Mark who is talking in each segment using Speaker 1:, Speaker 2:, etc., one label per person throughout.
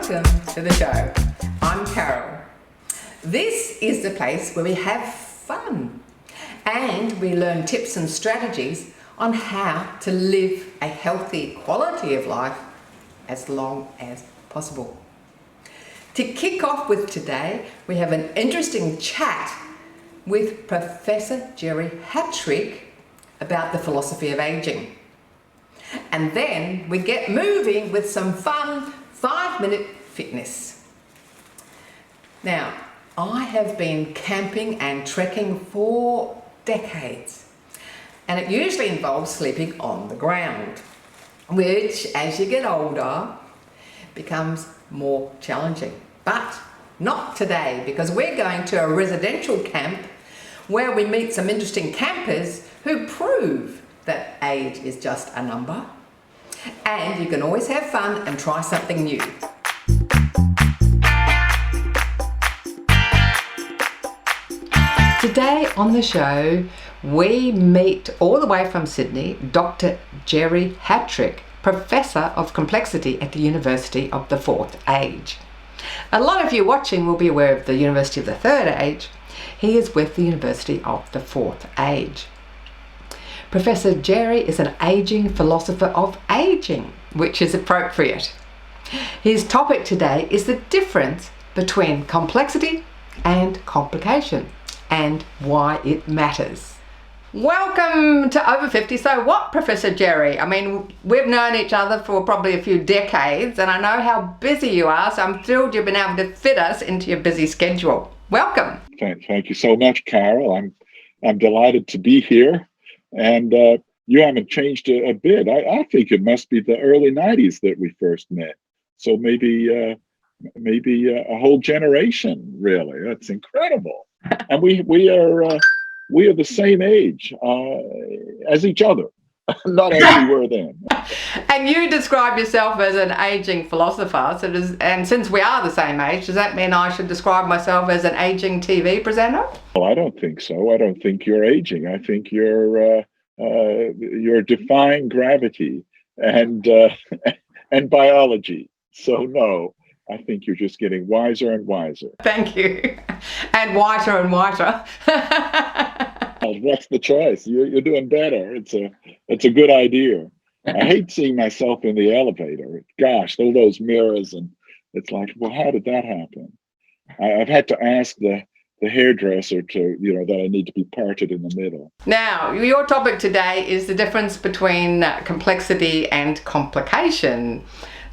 Speaker 1: Welcome to the show. I'm Carol. This is the place where we have fun and we learn tips and strategies on how to live a healthy quality of life as long as possible. To kick off with today, we have an interesting chat with Professor Gerry Hattrick about the philosophy of aging. And then we get moving with some fun 5-minute fitness. Now, I have been camping and trekking for decades, and it usually involves sleeping on the ground, which as you get older becomes more challenging. But not today, because we're going to a residential camp where we meet some interesting campers who prove that age is just a number, and you can always have fun and try something new. Today on the show, we meet all the way from Sydney, Dr. Gerry Hattrick, Professor of Complexity at the University of the Fourth Age. A lot of you watching will be aware of the University of the Third Age. He is with the University of the Fourth Age. Professor Gerry is an aging philosopher of aging, which is appropriate. His topic today is the difference between complexity and complication and why it matters. Welcome to Over 50. So what, Professor Gerry? I mean, we've known each other for probably a few decades, and I know how busy you are, so I'm thrilled you've been able to fit us into your busy schedule. Welcome.
Speaker 2: Thank you so much, Carol. I'm delighted to be here. And you haven't changed a bit. I think it must be the early 90s that we first met. So maybe a whole generation, really. That's incredible. And we are the same age as each other, not as we were then.
Speaker 1: And you describe yourself as an aging philosopher. And since we are the same age, does that mean I should describe myself as an aging TV presenter?
Speaker 2: Well, I don't think so. I don't think you're aging. I think you're defying gravity and biology. So no, I think you're just getting wiser and wiser.
Speaker 1: Thank you. And whiter and whiter.
Speaker 2: Well, what's the choice? You're doing better. It's a good idea. I hate seeing myself in the elevator. Gosh, all those mirrors, and it's like, well, how did that happen? I've had to ask the hairdresser to, that I need to be parted in the middle.
Speaker 1: Now, your topic today is the difference between complexity and complication.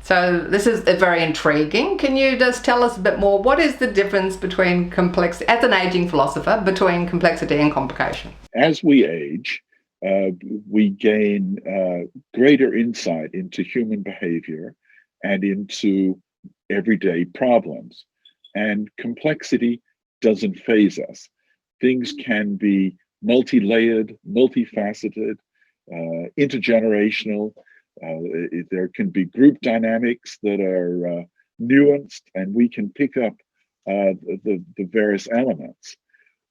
Speaker 1: So this is very intriguing. Can you just tell us a bit more? What is the difference between complexity, as an aging philosopher, between complexity and complication?
Speaker 2: As we age, we gain greater insight into human behavior and into everyday problems. And complexity doesn't faze us. Things can be multi-layered, multifaceted, intergenerational. There can be group dynamics that are nuanced, and we can pick up the various elements.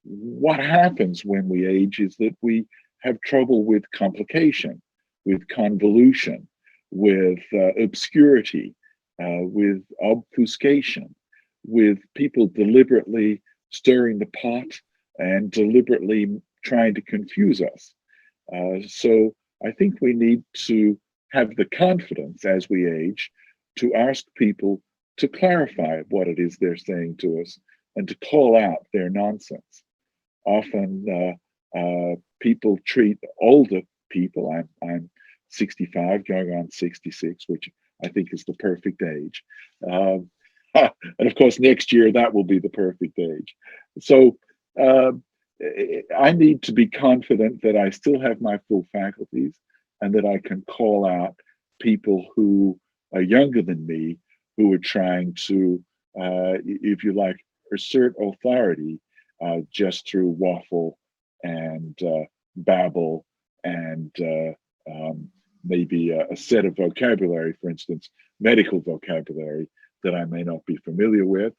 Speaker 2: What happens when we age is that we have trouble with complication, with convolution, with obscurity, with obfuscation, with people deliberately stirring the pot and deliberately trying to confuse us. So I think we need to have the confidence as we age to ask people to clarify what it is they're saying to us and to call out their nonsense. Often people treat older people, I'm 65 going on 66, which I think is the perfect age. And of course, next year, that will be the perfect age. So I need to be confident that I still have my full faculties and that I can call out people who are younger than me, who are trying to, if you like, assert authority just through waffle and babble and maybe a set of vocabulary, for instance, medical vocabulary that I may not be familiar with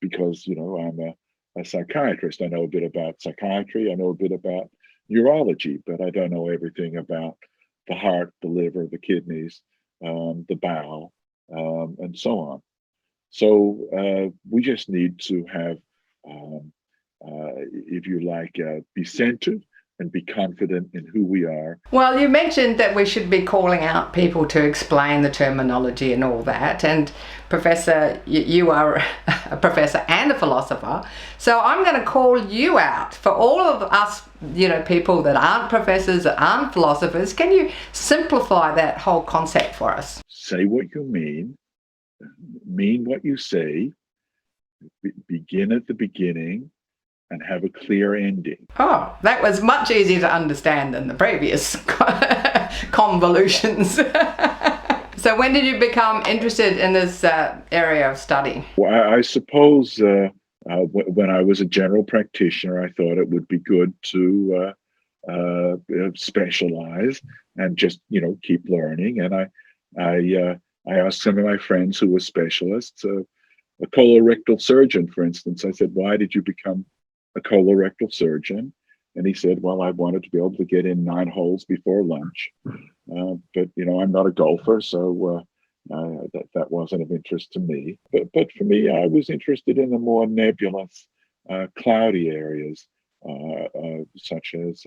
Speaker 2: because, I'm a psychiatrist. I know a bit about psychiatry. I know a bit about neurology, but I don't know everything about the heart, the liver, the kidneys, the bowel, and so on. So we just need to have, if you like, be centered and be confident in who we are.
Speaker 1: Well, you mentioned that we should be calling out people to explain the terminology and all that. And Professor, you are a professor and a philosopher. So I'm going to call you out for all of us, people that aren't professors, that aren't philosophers. Can you simplify that whole concept for us?
Speaker 2: Say what you mean what you say, begin at the beginning, and have a clear ending.
Speaker 1: Oh, that was much easier to understand than the previous convolutions. So when did you become interested in this area of study?
Speaker 2: Well, I suppose when I was a general practitioner, I thought it would be good to specialize and just, keep learning. And I asked some of my friends who were specialists, a colorectal surgeon, for instance. I said, why did you become a colorectal surgeon? And he said, well, I wanted to be able to get in 9 holes before lunch. But, I'm not a golfer, so that wasn't of interest to me. But for me, I was interested in the more nebulous, cloudy areas, such as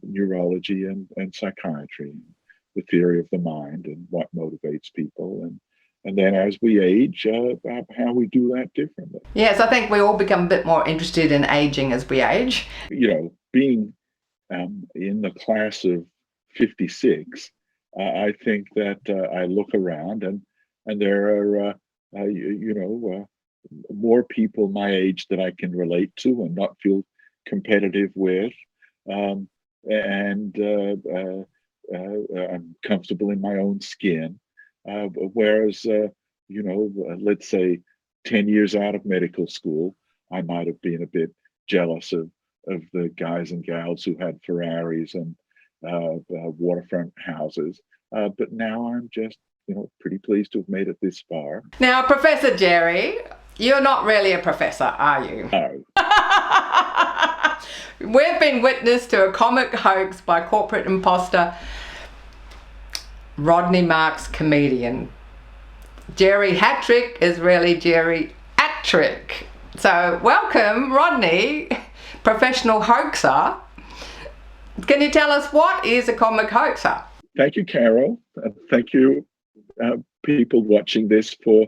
Speaker 2: neurology and psychiatry, the theory of the mind and what motivates people. And then as we age, how we do that differently.
Speaker 1: Yes, I think we all become a bit more interested in aging as we age.
Speaker 2: Being in the class of 56, I think that I look around and there are, more people my age that I can relate to and not feel competitive with. And I'm comfortable in my own skin. Whereas, let's say 10 years out of medical school, I might have been a bit jealous of the guys and gals who had Ferraris and waterfront houses. But now I'm just, pretty pleased to have made it this far.
Speaker 1: Now, Professor Gerry, you're not really a professor, are you?
Speaker 2: No.
Speaker 1: We've been witness to a comic hoax by corporate imposter Rodney Marks comedian. Gerry Hattrick is really Gerry Hattrick. So welcome, Rodney, professional hoaxer. Can you tell us what is a comic hoaxer?
Speaker 2: Thank you, Carol. Thank you, people watching this, for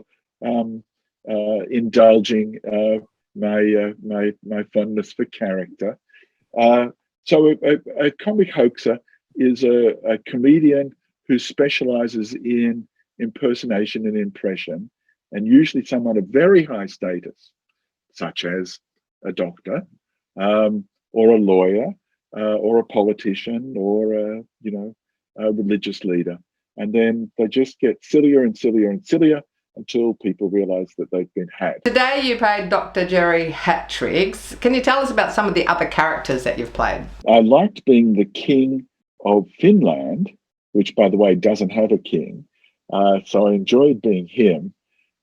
Speaker 2: indulging my fondness for character. So a comic hoaxer is a comedian who specializes in impersonation and impression, and usually someone of very high status, such as a doctor, or a lawyer, or a politician, or a religious leader. And then they just get sillier and sillier and sillier until people realize that they've been had.
Speaker 1: Today you played Dr. Gerry Hattrick. Can you tell us about some of the other characters that you've played?
Speaker 2: I liked being the king of Finland, which, by the way, doesn't have a king. So I enjoyed being him.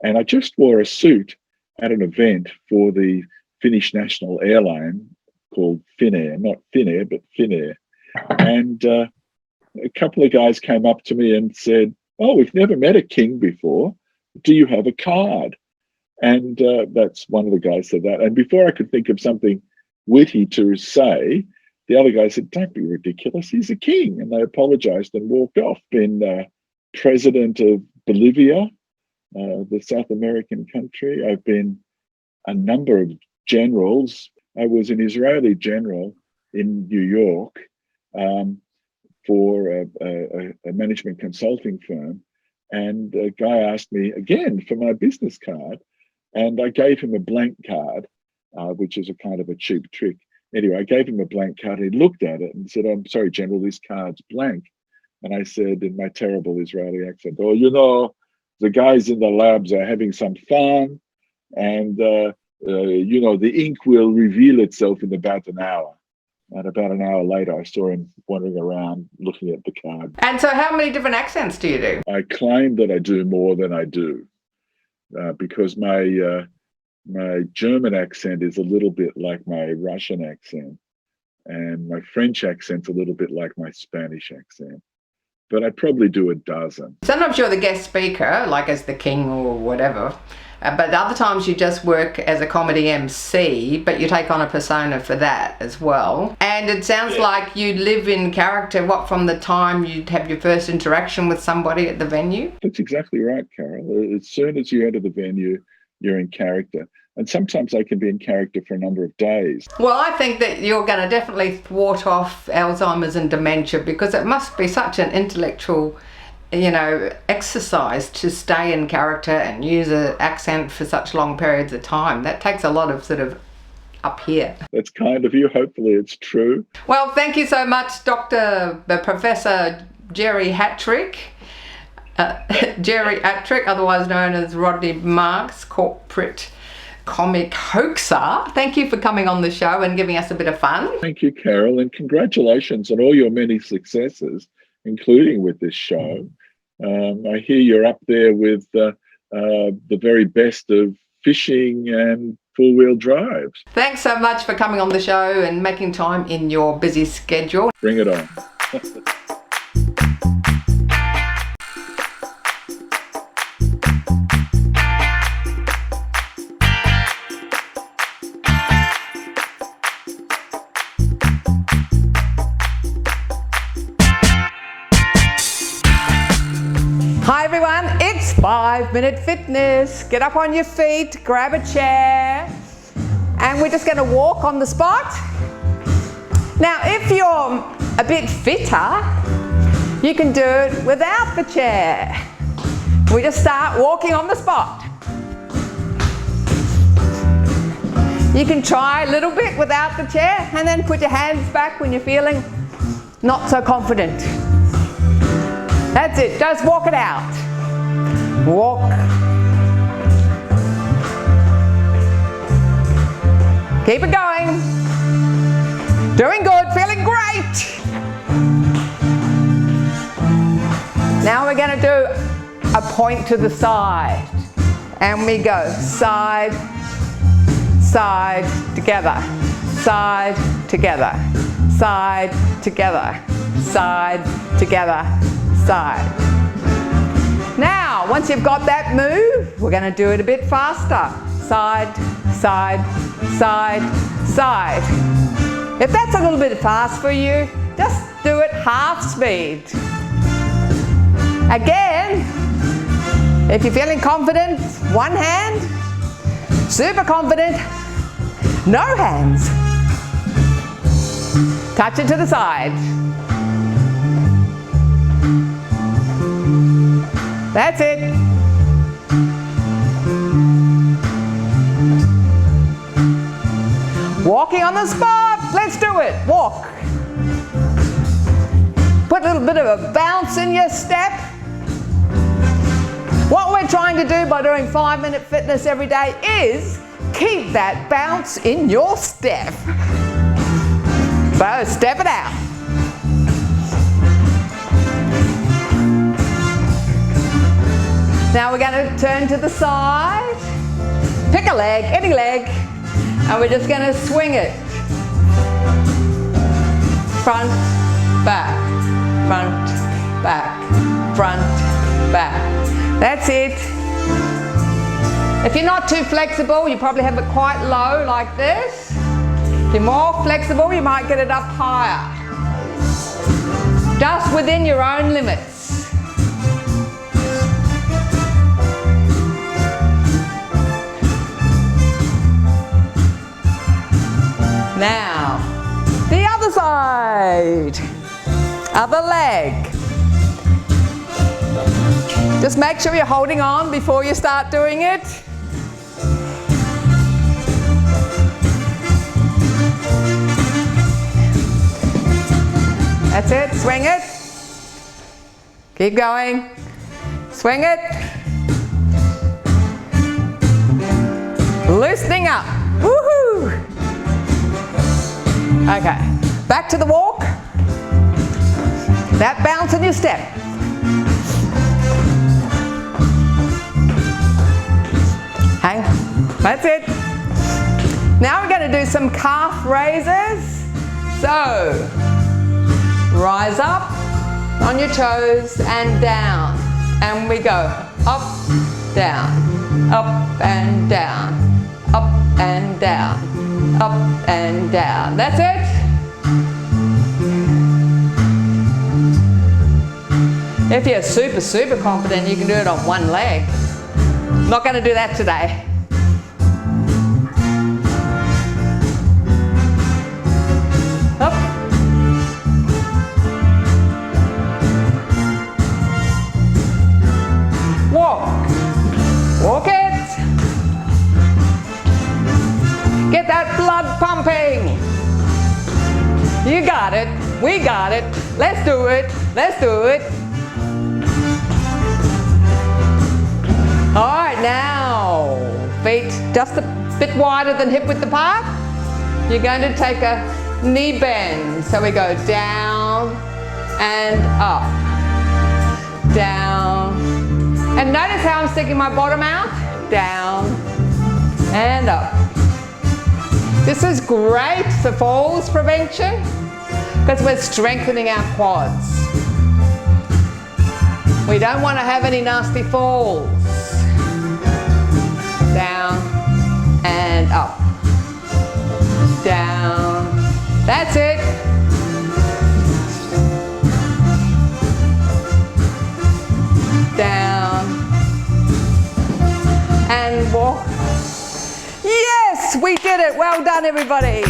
Speaker 2: And I just wore a suit at an event for the Finnish national airline called Finnair, not Finnair, but Finnair. And a couple of guys came up to me and said, oh, we've never met a king before. Do you have a card? And that's one of the guys said that. And before I could think of something witty to say, the other guy said, don't be ridiculous, he's a king. And they apologized and walked off. Been president of Bolivia, the South American country. I've been a number of generals. I was an Israeli general in New York for a management consulting firm. And a guy asked me again for my business card, and I gave him a blank card, which is a kind of a cheap trick. Anyway, I gave him a blank card. He looked at it and said, I'm sorry, General, this card's blank. And I said in my terrible Israeli accent, oh, the guys in the labs are having some fun, and the ink will reveal itself in about an hour. And about an hour later, I saw him wandering around looking at the card.
Speaker 1: And so how many different accents do you do?
Speaker 2: I claim that I do more than I do, because my German accent is a little bit like my Russian accent, and my French accent's a little bit like my Spanish accent. But I probably do a dozen.
Speaker 1: Sometimes you're the guest speaker, like as the king or whatever. But other times you just work as a comedy MC, but you take on a persona for that as well. And it sounds like you live in character, what, from the time you'd have your first interaction with somebody at the venue?
Speaker 2: That's exactly right, Carol. As soon as you enter the venue, you're in character. And sometimes I can be in character for a number of days.
Speaker 1: Well, I think that you're going to definitely thwart off Alzheimer's and dementia, because it must be such an intellectual, you know, exercise to stay in character and use an accent for such long periods of time. That takes a lot of sort of up here.
Speaker 2: That's kind of you. Hopefully it's true.
Speaker 1: Well, thank you so much, Professor Gerry Hattrick. Gerry Hattrick, otherwise known as Rodney Marks, corporate comic hoaxer. Thank you for coming on the show and giving us a bit of fun.
Speaker 2: Thank you, Carol, and congratulations on all your many successes, including with this show. I hear you're up there with the very best of fishing and four-wheel drives.
Speaker 1: Thanks so much for coming on the show and making time in your busy schedule.
Speaker 2: Bring it on.
Speaker 1: Hi everyone, it's 5-Minute Fitness. Get up on your feet, grab a chair, and we're just going to walk on the spot. Now, if you're a bit fitter, you can do it without the chair. We just start walking on the spot. You can try a little bit without the chair, and then put your hands back when you're feeling not so confident. That's it, just walk it out. Walk. Keep it going. Doing good, feeling great. Now we're going to do a point to the side. And we go side, side, together. Side, together. Side, together. Side, together. Side. Now, once you've got that move, we're going to do it a bit faster. Side, side, side, side. If that's a little bit fast for you, just do it half speed. Again, if you're feeling confident, one hand. Super confident, no hands. Touch it to the side. That's it. Walking on the spot. Let's do it. Walk. Put a little bit of a bounce in your step. What we're trying to do by doing 5-Minute Fitness every day is keep that bounce in your step. So step it out. Now we're going to turn to the side, pick a leg, any leg, and we're just going to swing it. Front, back, front, back, front, back. That's it. If you're not too flexible, you probably have it quite low like this. If you're more flexible, you might get it up higher. Just within your own limits. Now, the other side, other leg. Just make sure you're holding on before you start doing it. That's it, swing it. Keep going. Swing it. Loosening up. Woohoo! Okay, back to the walk. That bounce in your step. Hang, that's it. Now we're going to do some calf raises. So, rise up on your toes and down. And we go up, down, up and down, up and down, up and down. That's it. If you're super confident, you can do it on one leg. Not going to do that today. Up. Walk. Walk it. Get that blood pumping. You got it. We got it. Let's do it. Let's do it. All right, now, feet just a bit wider than hip width apart. You're going to take a knee bend. So we go down and up, down. And notice how I'm sticking my bottom out, down and up. This is great for falls prevention because we're strengthening our quads. We don't want to have any nasty falls. Down and up, down, that's it. Down and walk. Yes, we did it. Well done, everybody.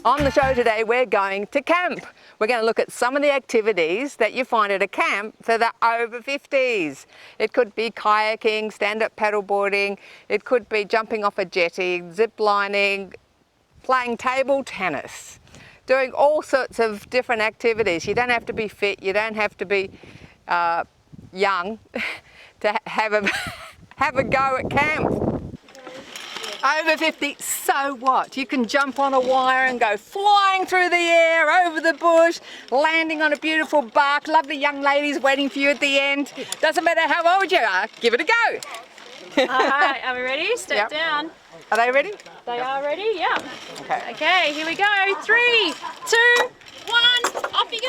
Speaker 1: On the show today, we're going to camp. We're going to look at some of the activities that you find at a camp for the over 50s. It could be kayaking, stand-up paddleboarding, it could be jumping off a jetty, zip lining, playing table tennis, doing all sorts of different activities. You don't have to be fit, you don't have to be young to have a go at camp. Over 50, so what? You can jump on a wire and go flying through the air, over the bush, landing on a beautiful bark, lovely young ladies waiting for you at the end. Doesn't matter how old you are, give it a go.
Speaker 3: All right, are we ready? Step down.
Speaker 1: Are they ready?
Speaker 3: They are ready, yeah.
Speaker 1: Okay.
Speaker 3: Okay, here we go. 3, 2, 1, off you go.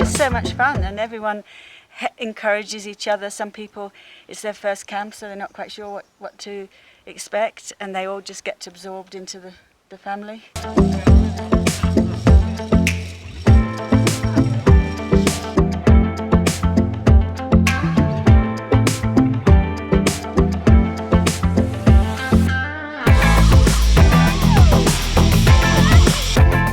Speaker 3: So much fun, and everyone encourages each other. Some people, it's their first camp, so they're not quite sure what to expect, and they all just get absorbed into the family.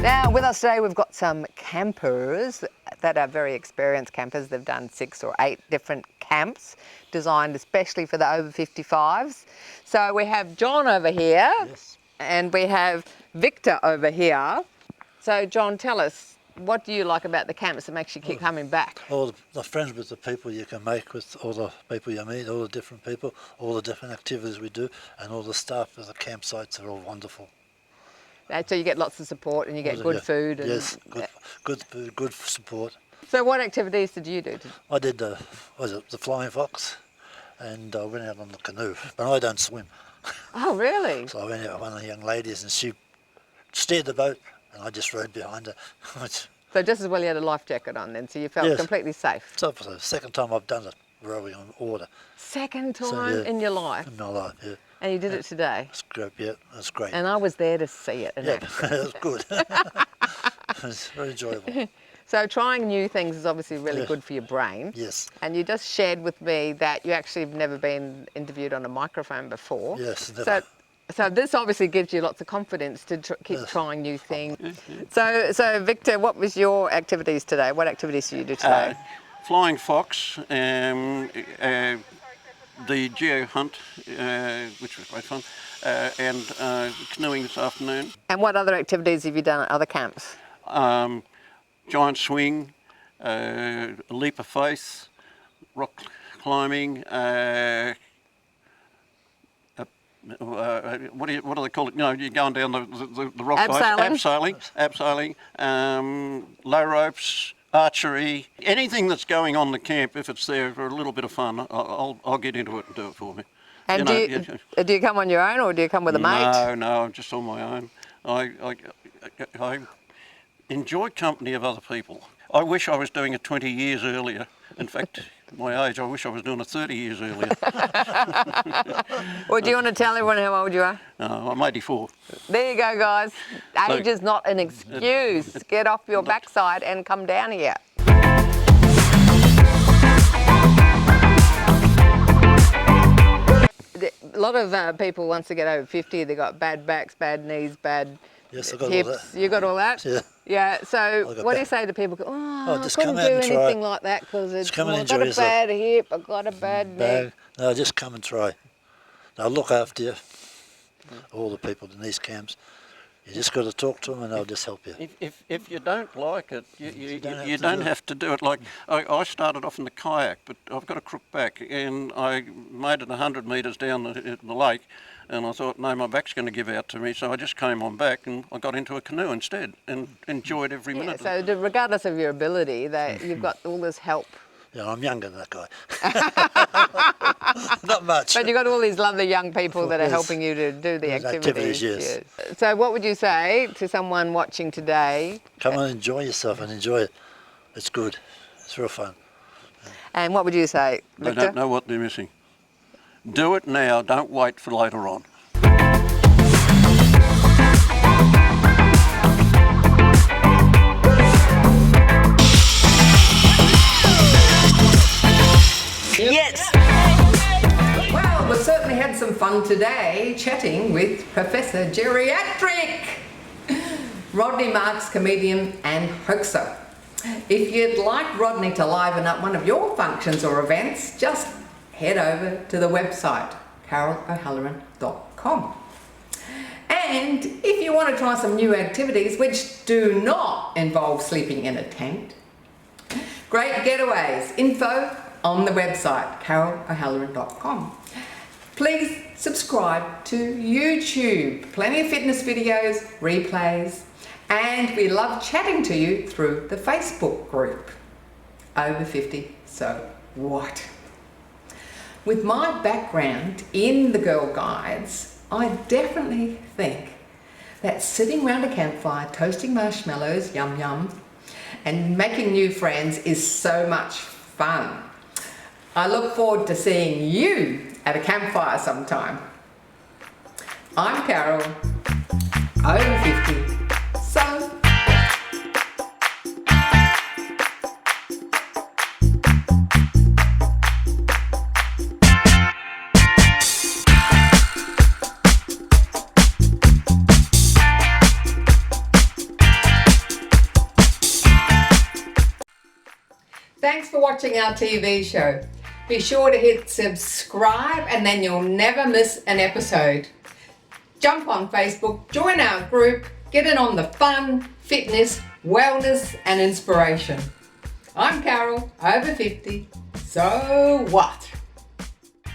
Speaker 1: Now with us today we've got some campers that are very experienced campers. They've done 6 or 8 different camps designed especially for the over 55s. So we have John over here, yes, and we have Victor over here. So John, tell us, what do you like about the camps that makes you keep coming back?
Speaker 4: All the friends with the people you can make with all the people you meet, all the different people, all the different activities we do, and all the staff at the campsites are all wonderful.
Speaker 1: So you get lots of support and you get good food. And,
Speaker 4: yes, good food, good support.
Speaker 1: So what activities did you do?
Speaker 4: I did the flying fox, and I went out on the canoe, but I don't swim.
Speaker 1: Oh, really?
Speaker 4: So I went out with one of the young ladies and she steered the boat and I just rode behind her.
Speaker 1: So just as well you had a life jacket on then, so you felt completely safe?
Speaker 4: So for the second time I've done it, rowing on water.
Speaker 1: Second time in your life?
Speaker 4: In my life, yeah.
Speaker 1: And you did it today?
Speaker 4: It's great, yeah, that's great.
Speaker 1: And I was there to see it in action.
Speaker 4: It was good. It's very enjoyable.
Speaker 1: So trying new things is obviously really good for your brain.
Speaker 4: Yes.
Speaker 1: And you just shared with me that you actually have never been interviewed on a microphone before.
Speaker 4: Yes, never.
Speaker 1: So this obviously gives you lots of confidence to keep trying new things. So Victor, what was your activities today? What activities did you do today?
Speaker 5: Flying fox, the geo hunt, which was great fun, and canoeing this afternoon.
Speaker 1: And what other activities have you done at other camps?
Speaker 5: Giant swing, leap of faith, rock climbing, what do they call it? No, you're going down the rock
Speaker 1: abseiling.
Speaker 5: Abseiling, low ropes, archery, anything that's going on in the camp. If it's there for a little bit of fun, I'll get into it and do it for me.
Speaker 1: And do you come on your own or do you come with a mate?
Speaker 5: No, I'm just on my own. I enjoy company of other people. I wish I was doing it 20 years earlier. In fact, my age, I wish I was doing it 30 years earlier.
Speaker 1: Well, do you want to tell everyone how old you are?
Speaker 5: I'm 84.
Speaker 1: There you go, guys. Age is not an excuse. Get off your backside and come down here. A lot of people, once they get over 50, they've got bad backs, bad knees, bad
Speaker 4: yes, I got
Speaker 1: hips.
Speaker 4: all that.
Speaker 1: You got all that?
Speaker 4: Yeah.
Speaker 1: Yeah, so what do you say to people? I
Speaker 4: just
Speaker 1: couldn't
Speaker 4: come
Speaker 1: do
Speaker 4: out and try.
Speaker 1: anything like that because I've got a
Speaker 4: yourself.
Speaker 1: bad hip, I've got a bad knee.
Speaker 4: No, just come and try. They'll look after you, all the people in these camps. You just got to talk to them and they'll just help you.
Speaker 5: If you don't like it, you don't have to do it. Like I started off in the kayak, but I've got a crook back, and I made it 100 metres down the lake, and I thought, no, my back's going to give out to me, so I just came on back and I got into a canoe instead and enjoyed every minute.
Speaker 1: So regardless of your ability, you've got all this help.
Speaker 4: Yeah, I'm younger than that guy. Not much.
Speaker 1: But you've got all these lovely young people that are helping you to do the activities.
Speaker 4: Yes.
Speaker 1: So what would you say to someone watching today?
Speaker 4: Come and enjoy yourself and enjoy it. It's good. It's real fun.
Speaker 1: And what would you say, Victor?
Speaker 5: They don't know what they're missing. Do it now, don't wait for later on.
Speaker 1: Yes! Well, we certainly had some fun today chatting with Professor Gerry Hattrick, Rodney Marks comedian and hoaxer. If you'd like Rodney to liven up one of your functions or events, just head over to the website carolohalloran.com. And if you want to try some new activities which do not involve sleeping in a tent, Great Getaways, info on the website carolohalloran.com. Please subscribe to YouTube. Plenty of fitness videos, replays, and we love chatting to you through the Facebook group. Over 50, so what? With my background in the Girl Guides, I definitely think that sitting around a campfire, toasting marshmallows, yum yum, and making new friends is so much fun. I look forward to seeing you at a campfire sometime. I'm Carol, over 50, so thanks for watching our TV show. Be sure to hit subscribe and then you'll never miss an episode. Jump on Facebook, join our group, get in on the fun, fitness, wellness and inspiration. I'm Carol, over 50, so what?